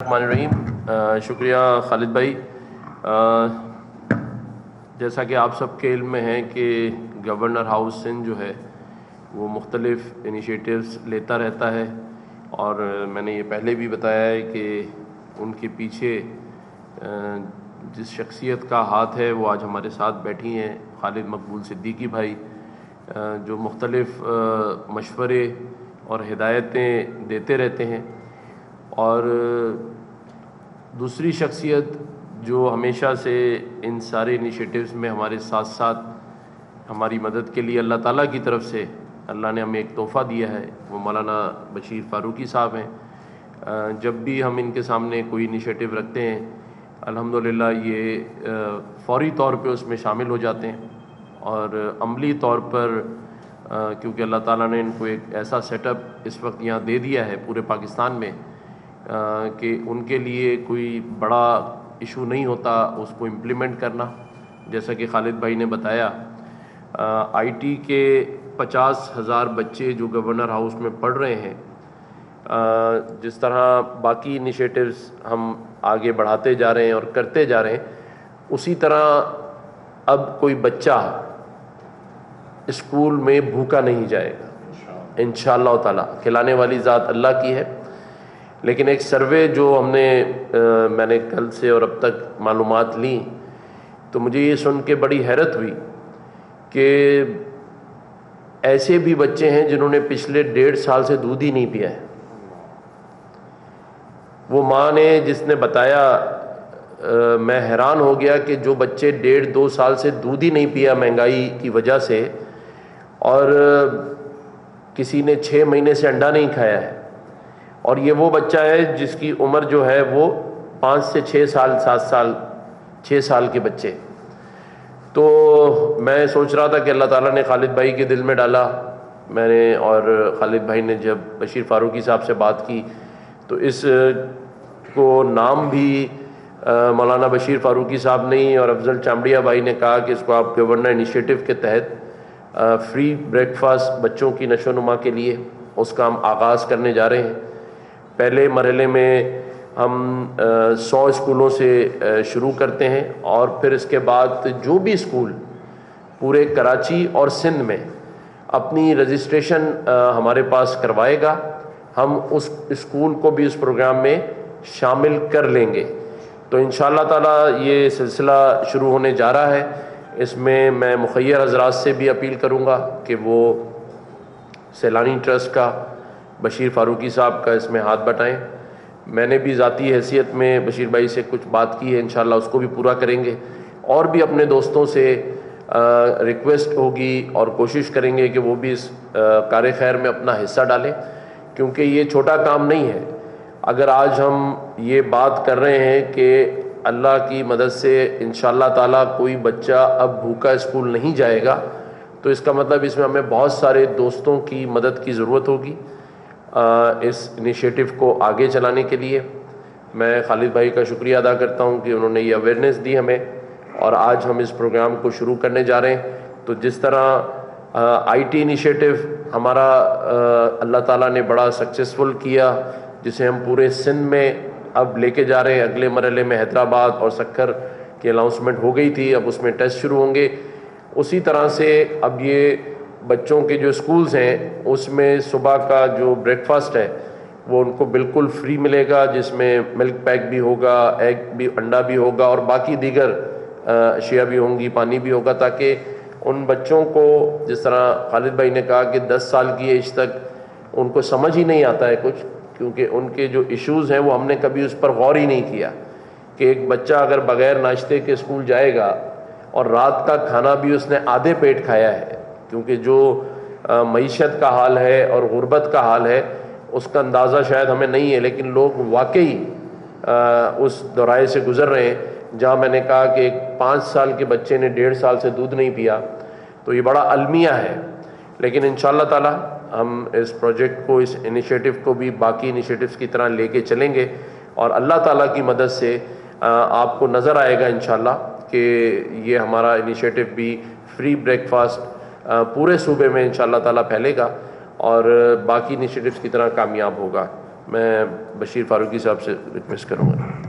الرحمن الرحیم۔ شکریہ خالد بھائی۔ جیسا کہ آپ سب کے علم میں ہے کہ گورنر ہاؤس سندھ جو ہے وہ مختلف انیشیٹوز لیتا رہتا ہے، اور میں نے یہ پہلے بھی بتایا ہے کہ ان کے پیچھے جس شخصیت کا ہاتھ ہے وہ آج ہمارے ساتھ بیٹھی ہیں، خالد مقبول صدیقی بھائی، جو مختلف مشورے اور ہدایتیں دیتے رہتے ہیں۔ اور دوسری شخصیت جو ہمیشہ سے ان سارے انیشیٹوز میں ہمارے ساتھ ساتھ ہماری مدد کے لیے اللہ تعالیٰ کی طرف سے اللہ نے ہمیں ایک تحفہ دیا ہے، وہ مولانا بشیر فاروقی صاحب ہیں۔ جب بھی ہم ان کے سامنے کوئی انیشیٹو رکھتے ہیں، الحمدللہ یہ فوری طور پہ اس میں شامل ہو جاتے ہیں، اور عملی طور پر کیونکہ اللہ تعالیٰ نے ان کو ایک ایسا سیٹ اپ اس وقت یہاں دے دیا ہے پورے پاکستان میں کہ ان کے لیے کوئی بڑا ایشو نہیں ہوتا اس کو امپلیمنٹ کرنا۔ جیسا کہ خالد بھائی نے بتایا، آئی ٹی کے 50,000 بچے جو گورنر ہاؤس میں پڑھ رہے ہیں، جس طرح باقی انیشیٹوز ہم آگے بڑھاتے جا رہے ہیں اور کرتے جا رہے ہیں، اسی طرح اب کوئی بچہ اسکول میں بھوکا نہیں جائے گا انشاءاللہ تعالی۔ کھلانے والی ذات اللہ کی ہے، لیکن ایک سروے جو میں نے کل سے اور اب تک معلومات لیں تو مجھے یہ سن کے بڑی حیرت ہوئی کہ ایسے بھی بچے ہیں جنہوں نے پچھلے 1.5 سال سے دودھ ہی نہیں پیا ہے۔ وہ ماں نے جس نے بتایا، میں حیران ہو گیا کہ جو بچے 1.5-2 سال سے دودھ ہی نہیں پیا مہنگائی کی وجہ سے، اور کسی نے 6 مہینے سے انڈا نہیں کھایا ہے، اور یہ وہ بچہ ہے جس کی عمر جو ہے وہ 5 سے 6 سال 7 سال 6 سال کے بچے۔ تو میں سوچ رہا تھا کہ اللہ تعالیٰ نے خالد بھائی کے دل میں ڈالا، میں نے اور خالد بھائی نے جب بشیر فاروقی صاحب سے بات کی تو اس کو نام بھی مولانا بشیر فاروقی صاحب نے اور افضل چامڑیا بھائی نے کہا کہ اس کو آپ گورنر انیشیٹو کے تحت فری بریک فاسٹ بچوں کی نشو و نما کے لیے اس کا ہم آغاز کرنے جا رہے ہیں۔ پہلے مرحلے میں ہم 100 اسکولوں سے شروع کرتے ہیں، اور پھر اس کے بعد جو بھی اسکول پورے کراچی اور سندھ میں اپنی رجسٹریشن ہمارے پاس کروائے گا، ہم اس اسکول کو بھی اس پروگرام میں شامل کر لیں گے۔ تو انشاءاللہ تعالی یہ سلسلہ شروع ہونے جا رہا ہے۔ اس میں مخیر حضرات سے بھی اپیل کروں گا کہ وہ سیلانی ٹرسٹ کا، بشیر فاروقی صاحب کا اس میں ہاتھ بٹائیں۔ میں نے بھی ذاتی حیثیت میں بشیر بھائی سے کچھ بات کی ہے، انشاءاللہ اس کو بھی پورا کریں گے، اور بھی اپنے دوستوں سے ریکویسٹ ہوگی اور کوشش کریں گے کہ وہ بھی اس کار خیر میں اپنا حصہ ڈالیں، کیونکہ یہ چھوٹا کام نہیں ہے۔ اگر آج ہم یہ بات کر رہے ہیں کہ اللہ کی مدد سے انشاءاللہ تعالیٰ کوئی بچہ اب بھوکا اسکول نہیں جائے گا، تو اس کا مطلب اس میں ہمیں بہت سارے دوستوں کی مدد کی ضرورت ہوگی اس انیشیٹو کو آگے چلانے کے لیے۔ میں خالد بھائی کا شکریہ ادا کرتا ہوں کہ انہوں نے یہ اویئرنیس دی ہمیں، اور آج ہم اس پروگرام کو شروع کرنے جا رہے ہیں۔ تو جس طرح آئی ٹی انیشیٹو ہمارا اللہ تعالیٰ نے بڑا سکسیسفل کیا، جسے ہم پورے سندھ میں اب لے کے جا رہے ہیں، اگلے مرحلے میں حیدرآباد اور سکھر کی اناؤنسمنٹ ہو گئی تھی، اب اس میں ٹیسٹ شروع ہوں گے۔ اسی طرح سے اب یہ بچوں کے جو اسکولز ہیں اس میں صبح کا جو بریک فاسٹ ہے وہ ان کو بالکل فری ملے گا، جس میں ملک پیک بھی ہوگا، ایگ بھی، انڈا بھی ہوگا، اور باقی دیگر اشیاء بھی ہوں گی، پانی بھی ہوگا، تاکہ ان بچوں کو، جس طرح خالد بھائی نے کہا کہ 10 سال کی ایج تک ان کو سمجھ ہی نہیں آتا ہے کچھ، کیونکہ ان کے جو ایشوز ہیں وہ ہم نے کبھی اس پر غور ہی نہیں کیا کہ ایک بچہ اگر بغیر ناشتے کے اسکول جائے گا اور رات کا کھانا بھی اس نے آدھے پیٹ کھایا ہے، کیونکہ جو معیشت کا حال ہے اور غربت کا حال ہے اس کا اندازہ شاید ہمیں نہیں ہے، لیکن لوگ واقعی اس دورائے سے گزر رہے ہیں جہاں میں نے کہا کہ ایک 5 سال کے بچے نے 1.5 سال سے دودھ نہیں پیا، تو یہ بڑا المیہ ہے۔ لیکن انشاءاللہ تعالی ہم اس پروجیکٹ کو، اس انیشیٹو کو بھی باقی انیشیٹوز کی طرح لے کے چلیں گے، اور اللہ تعالیٰ کی مدد سے آپ کو نظر آئے گا انشاءاللہ کہ یہ ہمارا انیشیٹو بھی فری بریک فاسٹ پورے صوبے میں انشاءاللہ تعالیٰ پھیلے گا اور باقی انیشیٹوز کی طرح کامیاب ہوگا۔ میں بشیر فاروقی صاحب سے ریکویسٹ کروں گا.